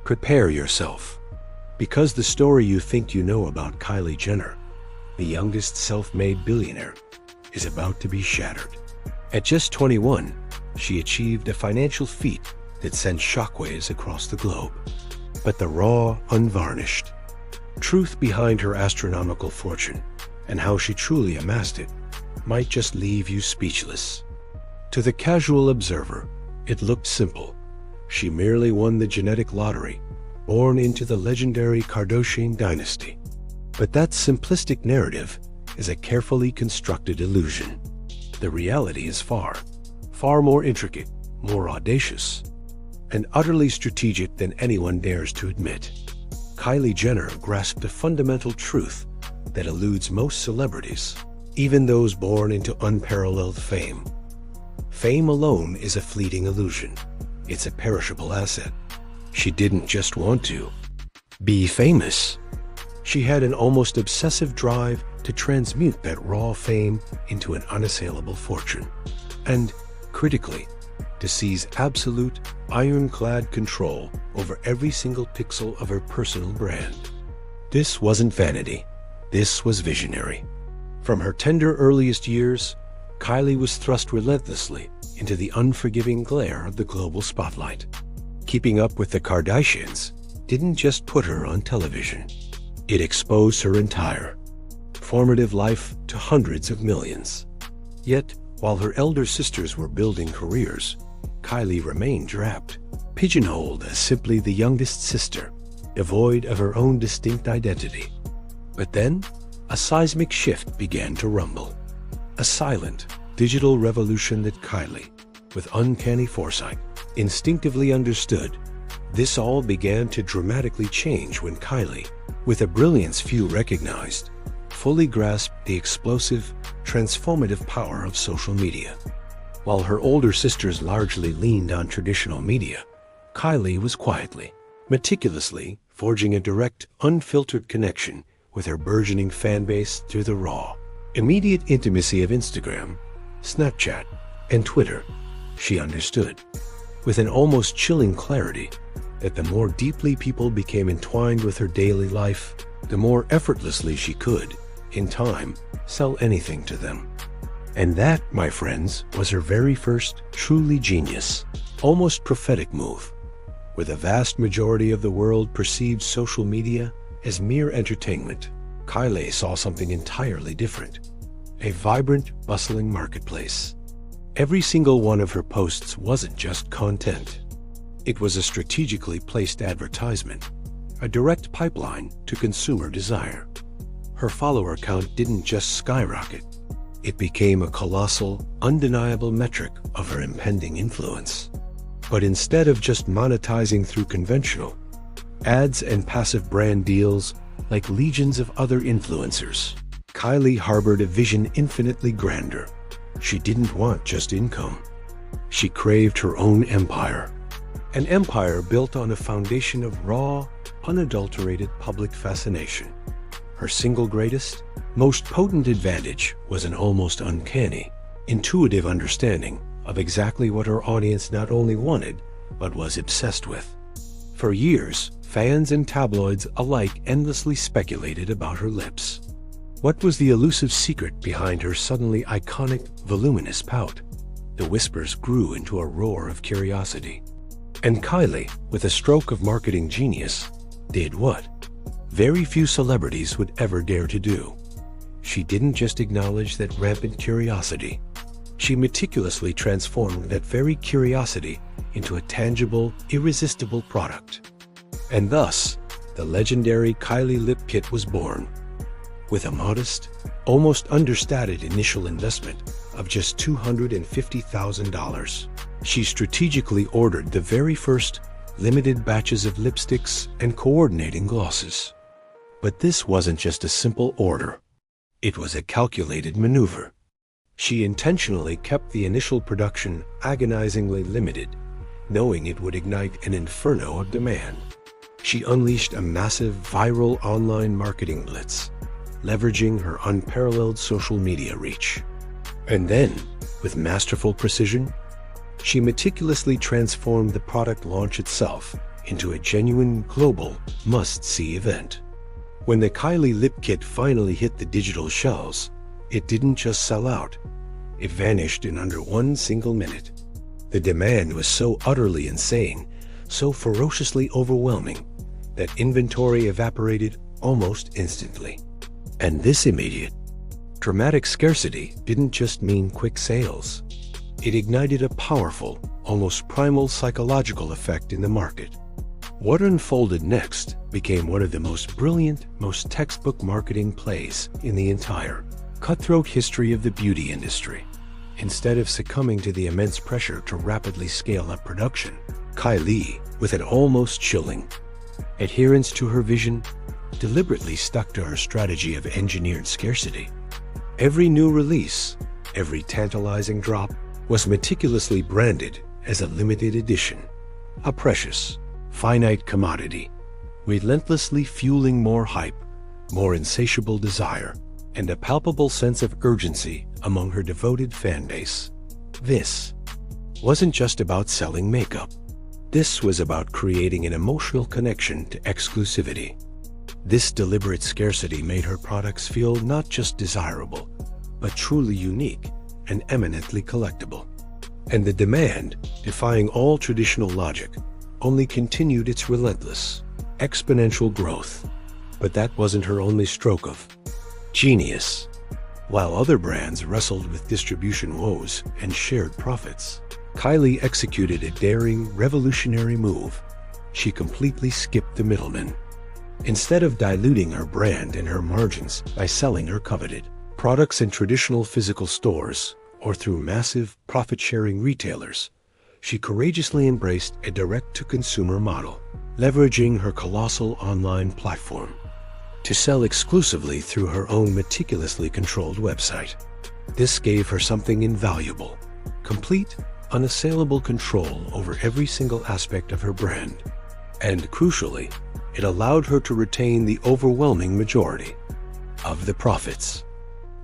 Prepare yourself, because the story you think you know about Kylie Jenner, the youngest self-made billionaire, is about to be shattered. At just 21, she achieved a financial feat that sent shockwaves across the globe. But the raw, unvarnished truth behind her astronomical fortune and how she truly amassed it might just leave you speechless. To the casual observer, it looked simple. She merely won the genetic lottery, born into the legendary Kardashian dynasty. But that simplistic narrative is a carefully constructed illusion. The reality is far more intricate, more audacious, and utterly strategic than anyone dares to admit. Kylie Jenner grasped a fundamental truth that eludes most celebrities, even those born into unparalleled fame. Fame alone is a fleeting illusion. It's a perishable asset. She didn't just want to be famous. She had an almost obsessive drive to transmute that raw fame into an unassailable fortune. And, critically, to seize absolute, ironclad control over every single pixel of her personal brand. This wasn't vanity. This was visionary. From her tender earliest years, Kylie was thrust relentlessly into the unforgiving glare of the global spotlight. Keeping up with the Kardashians didn't just put her on television. It exposed her entire formative life to hundreds of millions. Yet, while her elder sisters were building careers, Kylie remained trapped, pigeonholed as simply the youngest sister, devoid of her own distinct identity. But then, a seismic shift began to rumble. A silent, digital revolution that Kylie, with uncanny foresight, instinctively understood. This all began to dramatically change when Kylie, with a brilliance few recognized, fully grasped the explosive, transformative power of social media. While her older sisters largely leaned on traditional media, Kylie was quietly, meticulously forging a direct, unfiltered connection with her burgeoning fan base through the raw, immediate intimacy of Instagram, Snapchat, and Twitter. She understood, with an almost chilling clarity, that the more deeply people became entwined with her daily life, the more effortlessly she could, in time, sell anything to them. And that, my friends, was her very first truly genius, almost prophetic move. Where the vast majority of the world perceived social media as mere entertainment, Kylie saw something entirely different. A vibrant, bustling marketplace. Every single one of her posts wasn't just content. It was a strategically placed advertisement, a direct pipeline to consumer desire. Her follower count didn't just skyrocket. It became a colossal, undeniable metric of her impending influence. But instead of just monetizing through conventional ads and passive brand deals like legions of other influencers, Kylie harbored a vision infinitely grander. She didn't want just income. She craved her own empire. An empire built on a foundation of raw, unadulterated public fascination. Her single greatest, most potent advantage was an almost uncanny, intuitive understanding of exactly what her audience not only wanted, but was obsessed with. For years, fans and tabloids alike endlessly speculated about her lips. What was the elusive secret behind her suddenly iconic, voluminous pout? The whispers grew into a roar of curiosity. And Kylie, with a stroke of marketing genius, did what very few celebrities would ever dare to do. She didn't just acknowledge that rampant curiosity. She meticulously transformed that very curiosity into a tangible, irresistible product. And thus, the legendary Kylie Lip Kit was born. With a modest, almost understated initial investment of just $250,000, she strategically ordered the very first limited batches of lipsticks and coordinating glosses. But this wasn't just a simple order. It was a calculated maneuver. She intentionally kept the initial production agonizingly limited, knowing it would ignite an inferno of demand. She unleashed a massive viral online marketing blitz, leveraging her unparalleled social media reach. And then, with masterful precision, she meticulously transformed the product launch itself into a genuine global must-see event. When the Kylie lip kit finally hit the digital shelves, it didn't just sell out. It vanished in under one single minute. The demand was so utterly insane, so ferociously overwhelming, that inventory evaporated almost instantly. And this immediate, dramatic scarcity didn't just mean quick sales. It ignited a powerful, almost primal psychological effect in the market. What unfolded next became one of the most brilliant, most textbook marketing plays in the entire cutthroat history of the beauty industry. Instead of succumbing to the immense pressure to rapidly scale up production, Kylie, with an almost chilling adherence to her vision, deliberately stuck to her strategy of engineered scarcity. Every new release, every tantalizing drop, was meticulously branded as a limited edition, a precious, finite commodity, relentlessly fueling more hype, more insatiable desire, and a palpable sense of urgency among her devoted fan base. This wasn't just about selling makeup. This was about creating an emotional connection to exclusivity. This deliberate scarcity made her products feel not just desirable, but truly unique and eminently collectible. And the demand, defying all traditional logic, only continued its relentless, exponential growth. But that wasn't her only stroke of genius. While other brands wrestled with distribution woes and shared profits, Kylie executed a daring, revolutionary move. She completely skipped the middleman. Instead of diluting her brand and her margins by selling her coveted products in traditional physical stores or through massive profit-sharing retailers, she courageously embraced a direct-to-consumer model, leveraging her colossal online platform to sell exclusively through her own meticulously controlled website. This gave her something invaluable: complete, unassailable control over every single aspect of her brand. And crucially, it allowed her to retain the overwhelming majority of the profits.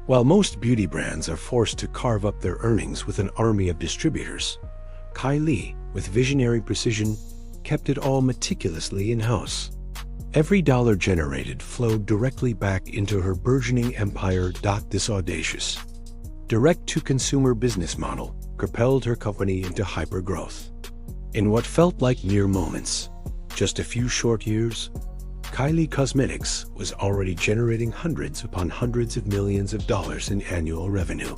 While most beauty brands are forced to carve up their earnings with an army of distributors, Kylie, with visionary precision, kept it all meticulously in-house. Every dollar generated flowed directly back into her burgeoning empire. This audacious, direct-to-consumer business model propelled her company into hyper-growth. In what felt like mere moments, just a few short years, Kylie Cosmetics was already generating hundreds upon hundreds of millions of dollars in annual revenue.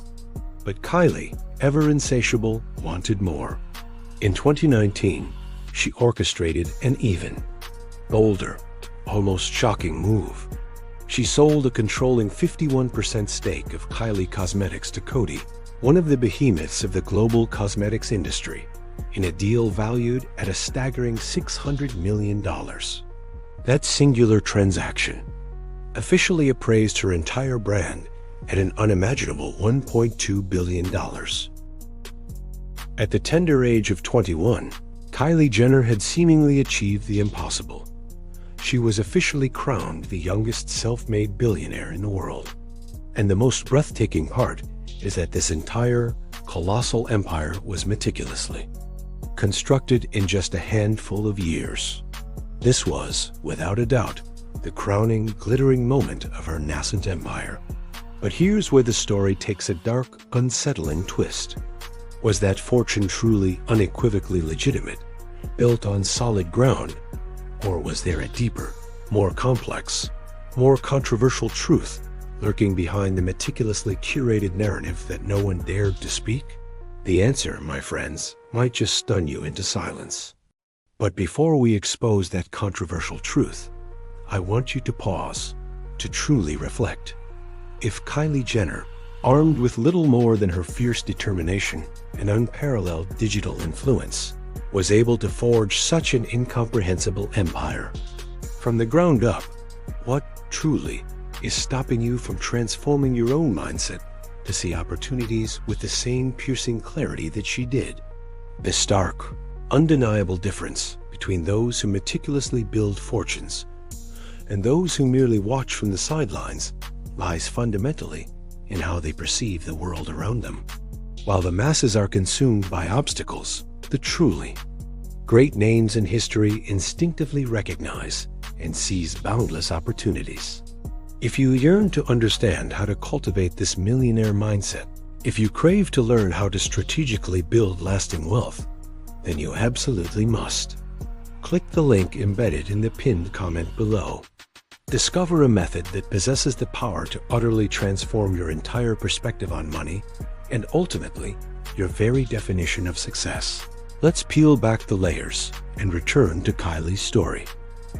But Kylie, ever insatiable, wanted more. In 2019, she orchestrated an even bolder, almost shocking move. She sold a controlling 51% stake of Kylie Cosmetics to Coty, one of the behemoths of the global cosmetics industry, in a deal valued at a staggering $600 million. That singular transaction officially appraised her entire brand at an unimaginable $1.2 billion. At the tender age of 21, Kylie Jenner had seemingly achieved the impossible. She was officially crowned the youngest self-made billionaire in the world. And the most breathtaking part is that this entire, colossal empire was meticulously constructed in just a handful of years. This was, without a doubt, the crowning, glittering moment of her nascent empire. But here's where the story takes a dark, unsettling twist. Was that fortune truly, unequivocally legitimate, built on solid ground? Or was there a deeper, more complex, more controversial truth lurking behind the meticulously curated narrative that no one dared to speak? The answer, my friends, might just stun you into silence. But before we expose that controversial truth, I want you to pause, to truly reflect. If Kylie Jenner, armed with little more than her fierce determination and unparalleled digital influence, was able to forge such an incomprehensible empire from the ground up, what truly is stopping you from transforming your own mindset to see opportunities with the same piercing clarity that she did? The stark, undeniable difference between those who meticulously build fortunes and those who merely watch from the sidelines lies fundamentally in how they perceive the world around them. While the masses are consumed by obstacles, the truly great names in history instinctively recognize and seize boundless opportunities. If you yearn to understand how to cultivate this millionaire mindset, if you crave to learn how to strategically build lasting wealth, then you absolutely must. Click the link embedded in the pinned comment below. Discover a method that possesses the power to utterly transform your entire perspective on money and ultimately your very definition of success. Let's peel back the layers and return to Kylie's story.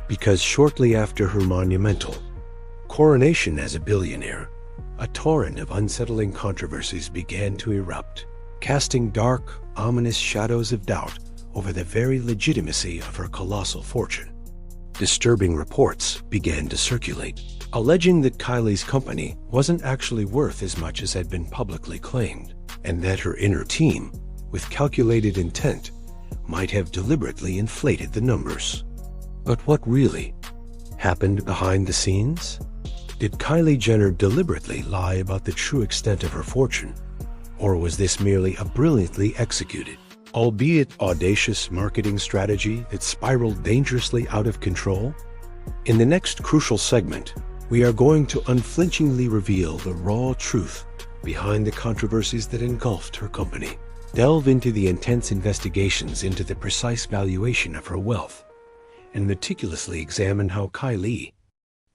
Because shortly after her monumental coronation as a billionaire, a torrent of unsettling controversies began to erupt, casting dark, ominous shadows of doubt over the very legitimacy of her colossal fortune. Disturbing reports began to circulate, alleging that Kylie's company wasn't actually worth as much as had been publicly claimed, and that her inner team, with calculated intent, might have deliberately inflated the numbers. But what really happened behind the scenes? Did Kylie Jenner deliberately lie about the true extent of her fortune? Or was this merely a brilliantly executed, albeit audacious marketing strategy that spiraled dangerously out of control? In the next crucial segment, we are going to unflinchingly reveal the raw truth behind the controversies that engulfed her company, delve into the intense investigations into the precise valuation of her wealth, and meticulously examine how Kylie,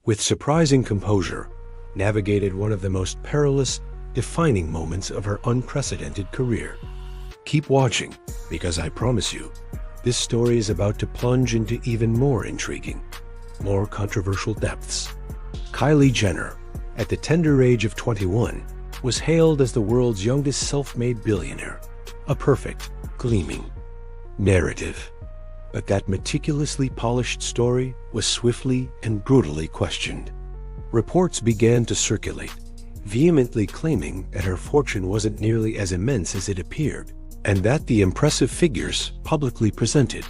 with surprising composure, navigated one of the most perilous, defining moments of her unprecedented career. Keep watching, because I promise you, this story is about to plunge into even more intriguing, more controversial depths. Kylie Jenner, at the tender age of 21, was hailed as the world's youngest self-made billionaire, a perfect, gleaming narrative. But that meticulously polished story was swiftly and brutally questioned. Reports began to circulate, vehemently claiming that her fortune wasn't nearly as immense as it appeared, and that the impressive figures publicly presented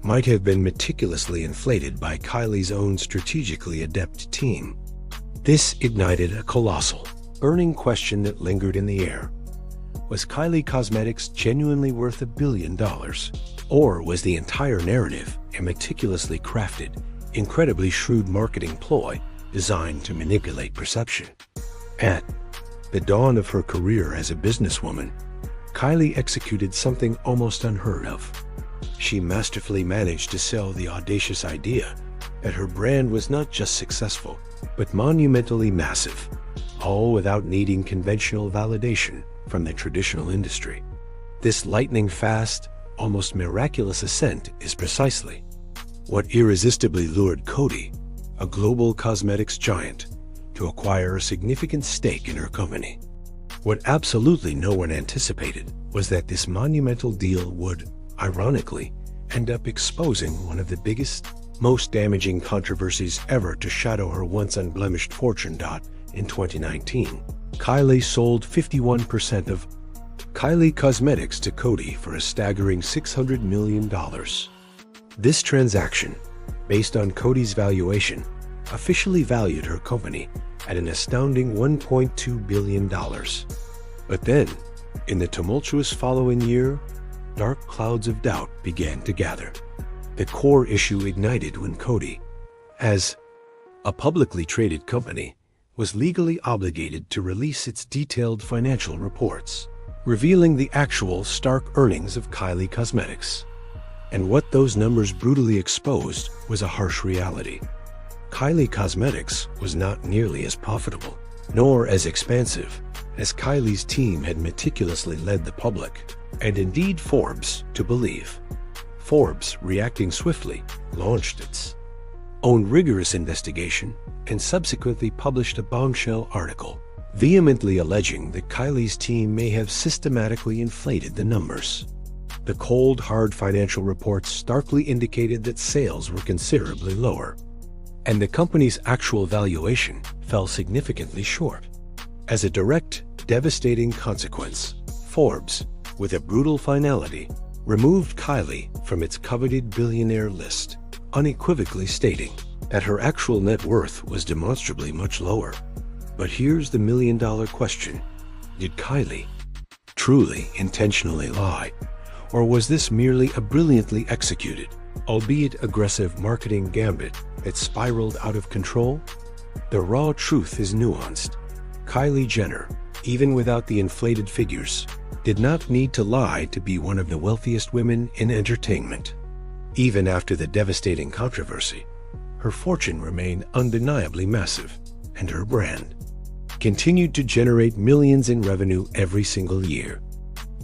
might have been meticulously inflated by Kylie's own strategically adept team. This ignited a colossal, burning question that lingered in the air. Was Kylie Cosmetics genuinely worth $1 billion? Or was the entire narrative a meticulously crafted, incredibly shrewd marketing ploy designed to manipulate perception? At the dawn of her career as a businesswoman, Kylie executed something almost unheard of. She masterfully managed to sell the audacious idea that her brand was not just successful, but monumentally massive, all without needing conventional validation from the traditional industry. This lightning-fast, almost miraculous ascent is precisely what irresistibly lured Coty, a global cosmetics giant, to acquire a significant stake in her company. What absolutely no one anticipated was that this monumental deal would, ironically, end up exposing one of the biggest, most damaging controversies ever to shadow her once unblemished fortune. In 2019, Kylie sold 51% of Kylie Cosmetics to Coty for a staggering $600 million. This transaction, based on Coty's valuation, officially valued her company at an astounding $1.2 billion. But then, in the tumultuous following year, dark clouds of doubt began to gather. The core issue ignited when Coty, as a publicly traded company, was legally obligated to release its detailed financial reports, revealing the actual stark earnings of Kylie Cosmetics. And what those numbers brutally exposed was a harsh reality. Kylie Cosmetics was not nearly as profitable, nor as expansive, as Kylie's team had meticulously led the public, and indeed Forbes, to believe. Forbes, reacting swiftly, launched its own rigorous investigation and subsequently published a bombshell article, vehemently alleging that Kylie's team may have systematically inflated the numbers. The cold, hard financial reports starkly indicated that sales were considerably lower, and the company's actual valuation fell significantly short. As a direct, devastating consequence, Forbes, with a brutal finality, removed Kylie from its coveted billionaire list, unequivocally stating that her actual net worth was demonstrably much lower. But here's the million-dollar question. Did Kylie truly intentionally lie? Or was this merely a brilliantly executed, albeit aggressive marketing gambit that spiraled out of control? The raw truth is nuanced. Kylie Jenner, even without the inflated figures, did not need to lie to be one of the wealthiest women in entertainment. Even after the devastating controversy, her fortune remained undeniably massive, and her brand continued to generate millions in revenue every single year.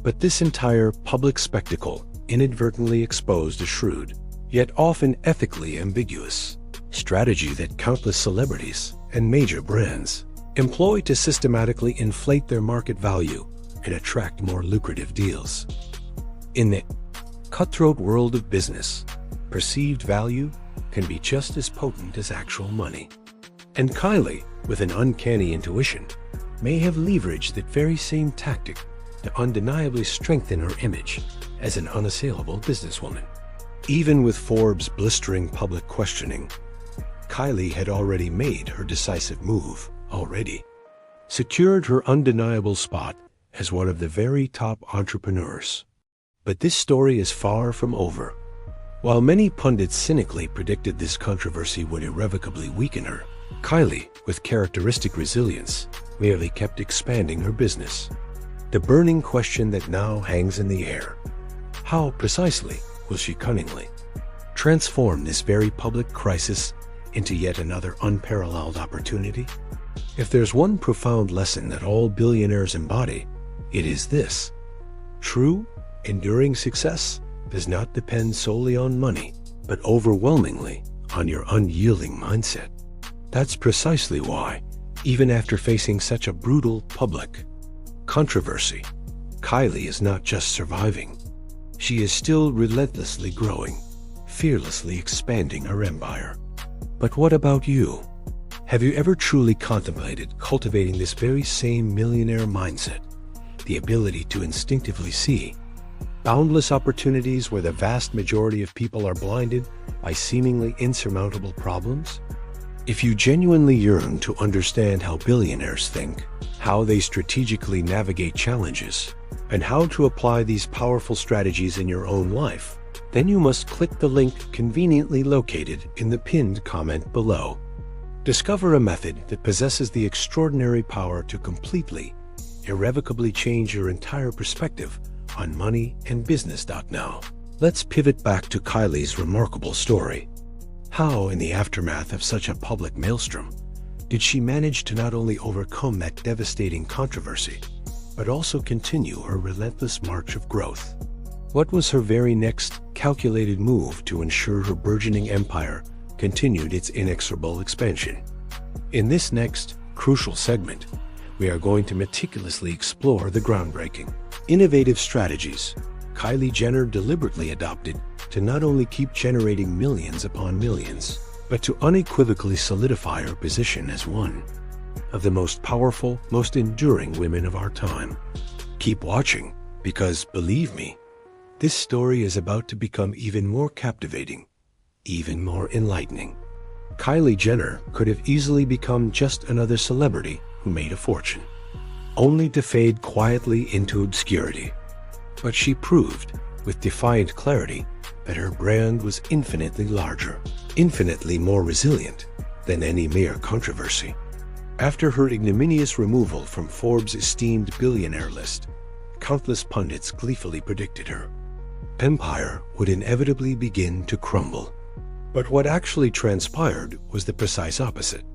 But this entire public spectacle inadvertently exposed a shrewd, yet often ethically ambiguous, strategy that countless celebrities and major brands employ to systematically inflate their market value and attract more lucrative deals. In the cutthroat world of business, perceived value can be just as potent as actual money. And Kylie, with an uncanny intuition, may have leveraged that very same tactic to undeniably strengthen her image as an unassailable businesswoman. Even with Forbes' blistering public questioning, Kylie had already made her decisive move, secured her undeniable spot as one of the very top entrepreneurs. But this story is far from over. While many pundits cynically predicted this controversy would irrevocably weaken her, Kylie, with characteristic resilience, merely kept expanding her business. The burning question that now hangs in the air: how precisely will she cunningly transform this very public crisis into yet another unparalleled opportunity? If there's one profound lesson that all billionaires embody, it is this: true, enduring success does not depend solely on money, but overwhelmingly on your unyielding mindset. That's precisely why, even after facing such a brutal public controversy, Kylie is not just surviving. She is still relentlessly growing, fearlessly expanding her empire. But what about you? Have you ever truly contemplated cultivating this very same millionaire mindset, the ability to instinctively see boundless opportunities where the vast majority of people are blinded by seemingly insurmountable problems? If you genuinely yearn to understand how billionaires think, how they strategically navigate challenges, and how to apply these powerful strategies in your own life, then you must click the link conveniently located in the pinned comment below. Discover a method that possesses the extraordinary power to completely, irrevocably change your entire perspective on money and business. Now, let's pivot back to Kylie's remarkable story. How, in the aftermath of such a public maelstrom, did she manage to not only overcome that devastating controversy, but also continue her relentless march of growth? What was her very next calculated move to ensure her burgeoning empire continued its inexorable expansion? In this next crucial segment, we are going to meticulously explore the groundbreaking, innovative strategies Kylie Jenner deliberately adopted to not only keep generating millions upon millions, but to unequivocally solidify her position as one of the most powerful, most enduring women of our time. Keep watching, because believe me, this story is about to become even more captivating, even more enlightening. Kylie Jenner could have easily become just another celebrity who made a fortune, only to fade quietly into obscurity. But she proved, with defiant clarity, that her brand was infinitely larger, infinitely more resilient than any mere controversy. After her ignominious removal from Forbes' esteemed billionaire list, countless pundits gleefully predicted her empire would inevitably begin to crumble. But what actually transpired was the precise opposite.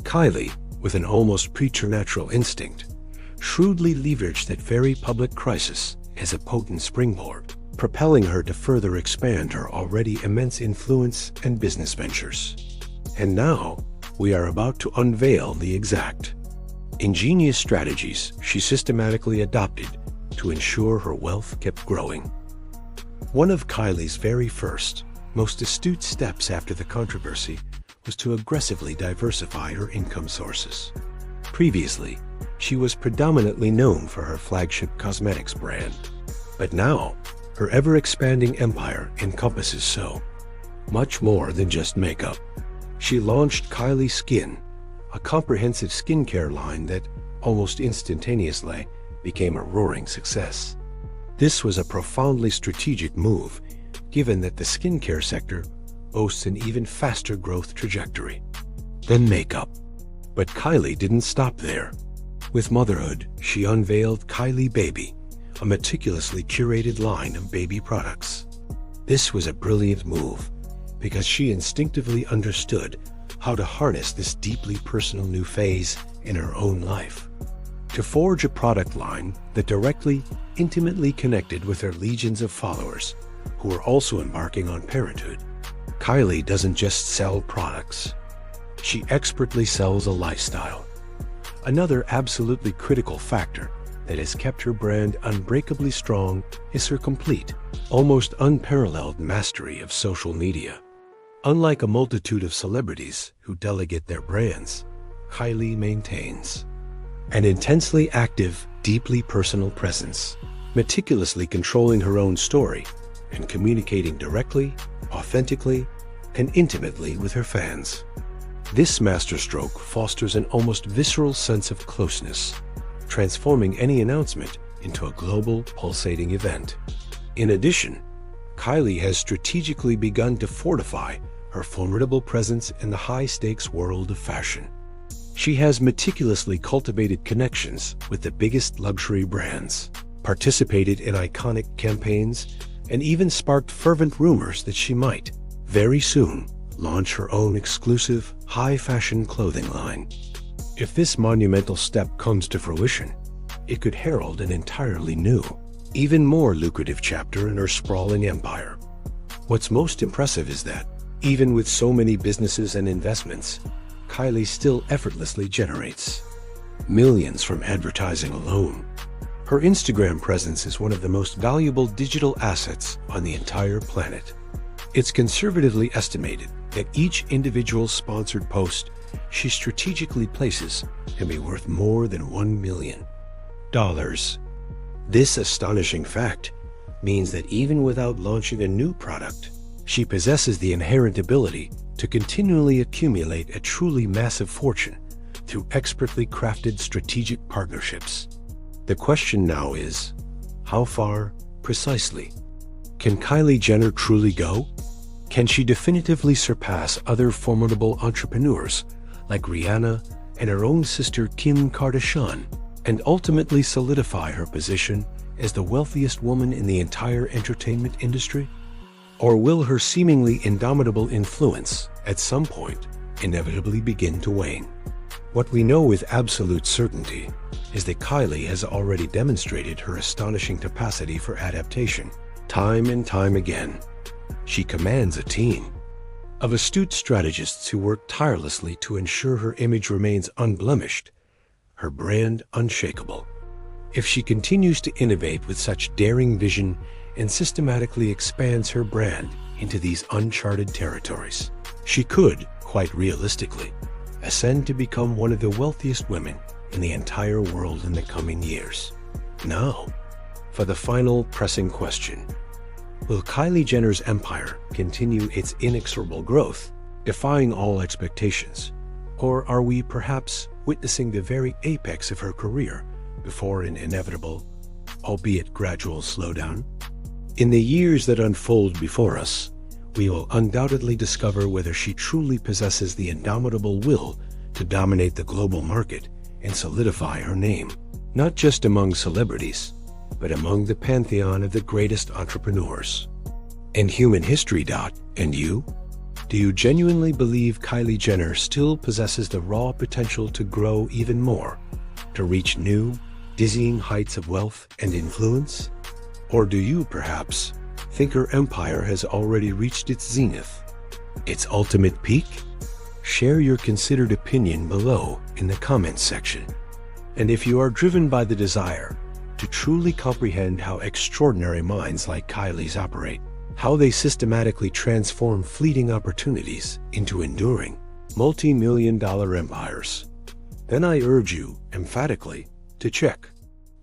Kylie, with an almost preternatural instinct, shrewdly leveraged that very public crisis as a potent springboard, propelling her to further expand her already immense influence and business ventures. And now, we are about to unveil the exact ingenious strategies she systematically adopted to ensure her wealth kept growing. One of Kylie's very first, most astute steps after the controversy was to aggressively diversify her income sources. Previously, she was predominantly known for her flagship cosmetics brand, but now her ever-expanding empire encompasses so much more than just makeup. She launched Kylie Skin, a comprehensive skincare line that almost instantaneously became a roaring success. This was a profoundly strategic move, given that the skincare sector boasts an even faster growth trajectory than makeup. But Kylie didn't stop there. With motherhood, she unveiled Kylie Baby, a meticulously curated line of baby products. This was a brilliant move because she instinctively understood how to harness this deeply personal new phase in her own life. To forge a product line that directly, intimately connected with her legions of followers who are also embarking on parenthood, Kylie doesn't just sell products. She expertly sells a lifestyle. Another absolutely critical factor that has kept her brand unbreakably strong is her complete, almost unparalleled mastery of social media. Unlike a multitude of celebrities who delegate their brands, Kylie maintains an intensely active, deeply personal presence, meticulously controlling her own story and communicating directly, authentically, and intimately with her fans. This masterstroke fosters an almost visceral sense of closeness, transforming any announcement into a global, pulsating event. In addition, Kylie has strategically begun to fortify her formidable presence in the high-stakes world of fashion. She has meticulously cultivated connections with the biggest luxury brands, participated in iconic campaigns, and even sparked fervent rumors that she might, very soon, launch her own exclusive, high-fashion clothing line. If this monumental step comes to fruition, it could herald an entirely new, even more lucrative chapter in her sprawling empire. What's most impressive is that, even with so many businesses and investments, Kylie still effortlessly generates millions from advertising alone. Her Instagram presence is one of the most valuable digital assets on the entire planet. It's conservatively estimated that each individual sponsored post she strategically places can be worth more than $1 million. This astonishing fact means that even without launching a new product, she possesses the inherent ability to continually accumulate a truly massive fortune through expertly crafted strategic partnerships. The question now is, how far, precisely, can Kylie Jenner truly go? Can she definitively surpass other formidable entrepreneurs like Rihanna and her own sister Kim Kardashian, and ultimately solidify her position as the wealthiest woman in the entire entertainment industry? Or will her seemingly indomitable influence, at some point, inevitably begin to wane? What we know with absolute certainty is that Kylie has already demonstrated her astonishing capacity for adaptation, time and time again. She commands a team of astute strategists who work tirelessly to ensure her image remains unblemished, her brand unshakable. If she continues to innovate with such daring vision and systematically expands her brand into these uncharted territories, she could, quite realistically, ascend to become one of the wealthiest women in the entire world in the coming years. Now, for the final pressing question. Will Kylie Jenner's empire continue its inexorable growth, defying all expectations? Or are we perhaps witnessing the very apex of her career before an inevitable, albeit gradual, slowdown? In the years that unfold before us, we will undoubtedly discover whether she truly possesses the indomitable will to dominate the global market and solidify her name, not just among celebrities, but among the pantheon of the greatest entrepreneurs in human history. And you? Do you genuinely believe Kylie Jenner still possesses the raw potential to grow even more, to reach new, dizzying heights of wealth and influence? Or do you perhaps think her empire has already reached its zenith, its ultimate peak? Share your considered opinion below in the comments section. And if you are driven by the desire to truly comprehend how extraordinary minds like Kylie's operate, how they systematically transform fleeting opportunities into enduring, multi-million-dollar empires, then I urge you, emphatically, to check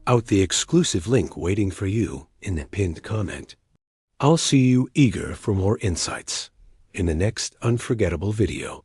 out the exclusive link waiting for you in the pinned comment. I'll see you eager for more insights in the next unforgettable video.